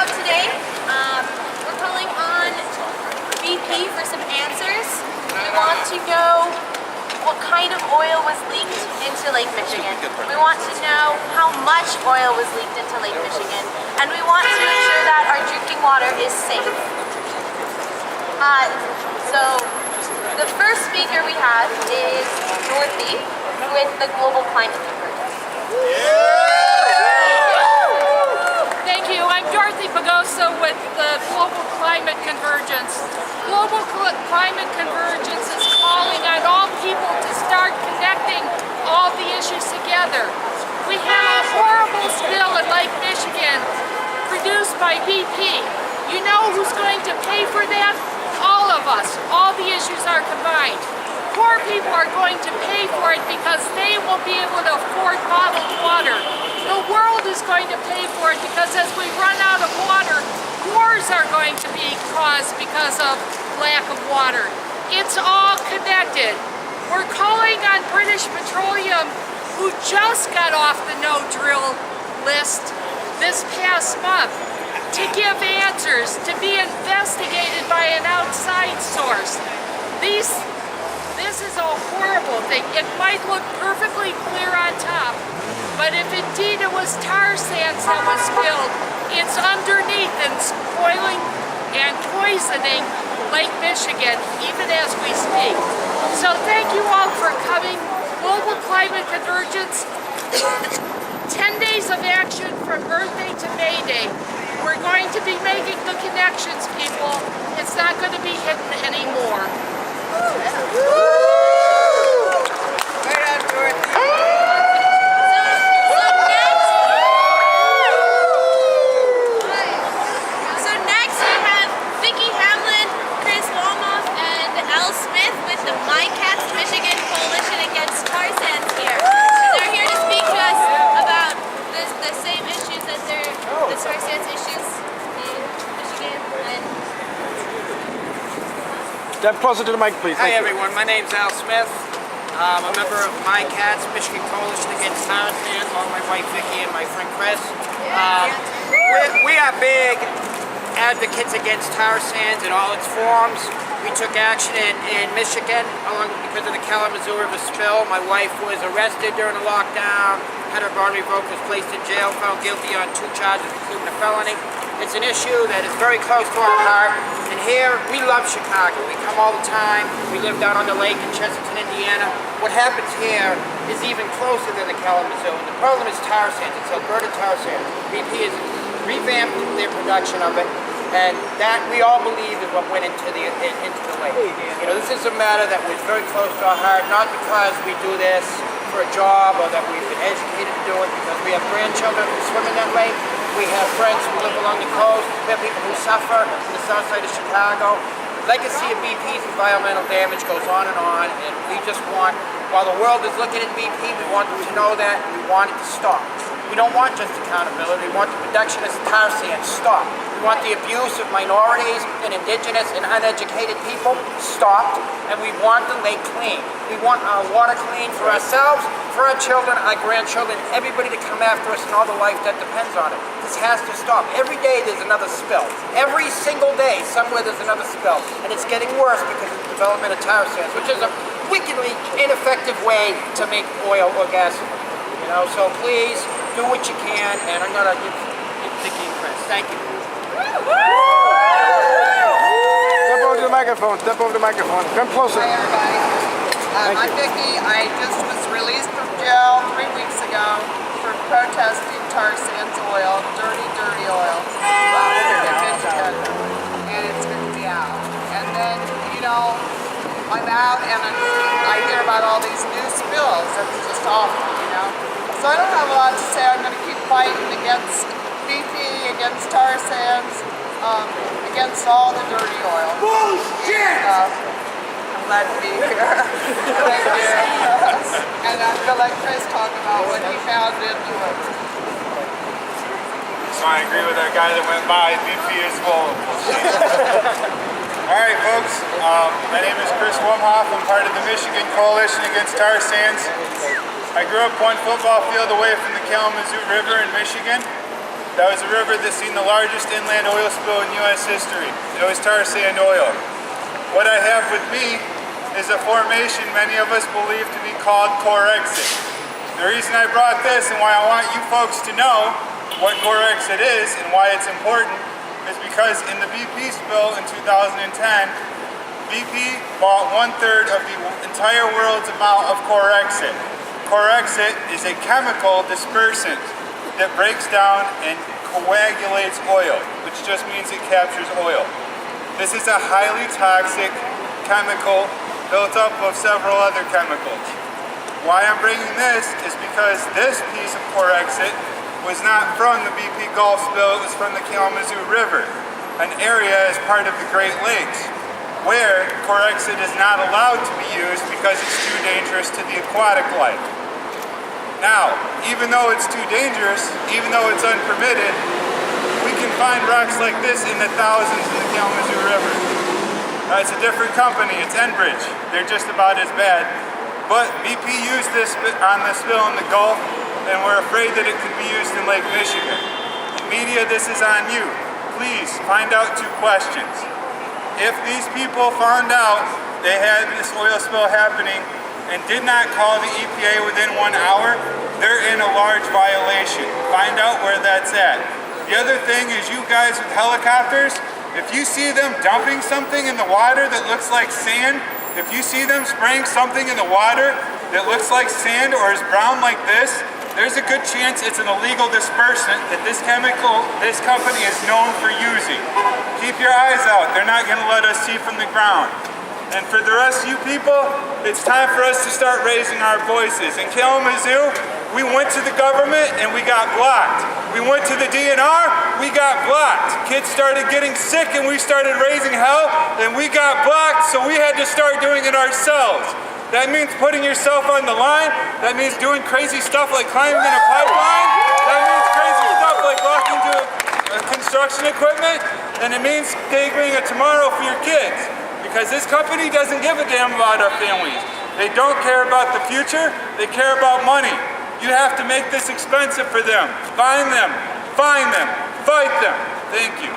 out today. We're calling on BP for some answers. We want to know what kind of oil was leaked into Lake Michigan. We want to know how much oil was leaked into Lake Michigan. And we want to ensure that our drinking water is safe. So the first speaker we have is Dorothy with the Global Climate Convergence. Thank you. I'm Dorothy Pagosa with the Global Climate Convergence. Global Climate Convergence is calling on all people to start connecting all the issues together. We have a horrible spill in Lake Michigan produced by BP. You know who's going to pay for that? All of us. All the issues are combined. Poor people are going to pay for it because they will be able to afford bottled water. The world is going to pay for it because as we run out of water, wars are going to be caused because of lack of water. It's all connected. We're calling on British Petroleum, who just got off the no-drill list this past month, to give answers, to be investigated by an outside source. This is a horrible thing. It might look perfectly clear on top, but if indeed it was tar sands that was spilled, it's underneath and spoiling and poisoning Lake Michigan, even as we speak. So thank you all for coming. Global Climate Convergence, 10 days of action from Earth Day to May Day. We're going to be making the connections, people. It's not going to be hidden anymore. Step closer to the mic, please. Hi everyone, my name's Al Smith. I'm a member of My Cats, Michigan Coalition Against Tarsands, along with my wife Vicki and my friend Chris. We are big advocates against tar sands in all its forms. We took action in Michigan because of the Kalamazoo River spill. My wife was arrested during the lockdown, had her bond revoked, was placed in jail, found guilty on 2 charges including a felony. It's an issue that is very close to our heart, and here we love Chicago. We come all the time. We live down on the lake in Chesterton, Indiana. What happens here is even closer than the Kalamazoo, and the problem is tar sands. It's Alberta tar sands. BP has revamped their production of it, and that we all believe is what went into the lake. You know, this is a matter that was very close to our heart, not because we do this for a job or that we've been educated to do it, because we have grandchildren who swim in that lake. We have friends who live along the coast. We have people who suffer in the south side of Chicago. The legacy of BP's environmental damage goes on, and we just want, while the world is looking at BP, we want them to know that, and we want it to stop. We don't want just accountability. We want the production of tar sands stopped. We want the abuse of minorities and indigenous and uneducated people stopped, and we want the lake clean. We want our water clean for ourselves, for our children, our grandchildren, everybody to come after us and all the life that depends on it. This has to stop. Every day there's another spill. Every single day somewhere there's another spill, and it's getting worse because of the development of tar sands, which is a wickedly ineffective way to make oil or gasoline. You know, so please do what you can, and I'm gonna give Vicki and Chris. Thank you. Step over to the microphone. Step over to the microphone. Come closer. Hi everybody. I'm Vicki. I just was released from jail 3 weeks ago for protesting tar sands oil, dirty oil, in Michigan, and it's going to be out. And then, you know, I'm out and I hear about all these new spills. It's just awful, you know. So I don't have a lot to say. I'm going to keep fighting against BP, against tar sands, against all the dirty oil. Bullshit! I'm glad to be here. Thank you. And I'm going to let Chris talk about what he found in the woods. So I agree with that guy that went by. BP is full of bullshit. Alright folks, my name is Chris Wumhoff. I'm part of the Michigan Coalition Against Tar Sands. I grew up 1 football field away from the Kalamazoo River in Michigan. That was a river that's seen the largest inland oil spill in U.S. history. It was tar sand oil. What I have with me is a formation many of us believe to be called core exit. The reason I brought this and why I want you folks to know what core exit is and why it's important is because in the BP spill in 2010, BP bought 1/3 of the entire world's amount of core exit. Core exit is a chemical dispersant that breaks down and coagulates oil, which just means it captures oil. This is a highly toxic chemical built up of several other chemicals. Why I'm bringing this is because this piece of core exit was not from the BP Gulf spill, it was from the Kalamazoo River, an area as part of the Great Lakes, where core exit is not allowed to be used because it's too dangerous to the aquatic life. Now, even though it's too dangerous, even though it's unpermitted, we can find rocks like this in the thousands in the Kalamazoo River. It's a different company, it's Enbridge. They're just about as bad. But BP used this on the spill in the Gulf, and we're afraid that it could be used in Lake Michigan. Media, this is on you. Please find out 2 questions. If these people found out they had this oil spill happening and did not call the EPA within 1 hour, they're in a large violation. Find out where that's at. The other thing is you guys with helicopters, if you see them dumping something in the water that looks like sand, if you see them spraying something in the water that looks like sand or is brown like this, there's a good chance it's an illegal dispersant that this company is known for using. Keep your eyes out. They're not going to let us see from the ground. And for the rest of you people, it's time for us to start raising our voices. In Kalamazoo, we went to the government and we got blocked. We went to the DNR, we got blocked. Kids started getting sick and we started raising hell and we got blocked, so we had to start doing it ourselves. That means putting yourself on the line. That means doing crazy stuff like climbing in a pipeline. That means crazy stuff like walking to construction equipment. And it means figuring a tomorrow for your kids. Because this company doesn't give a damn about our families. They don't care about the future, they care about money. You have to make this expensive for them. Find them, fight them. Thank you.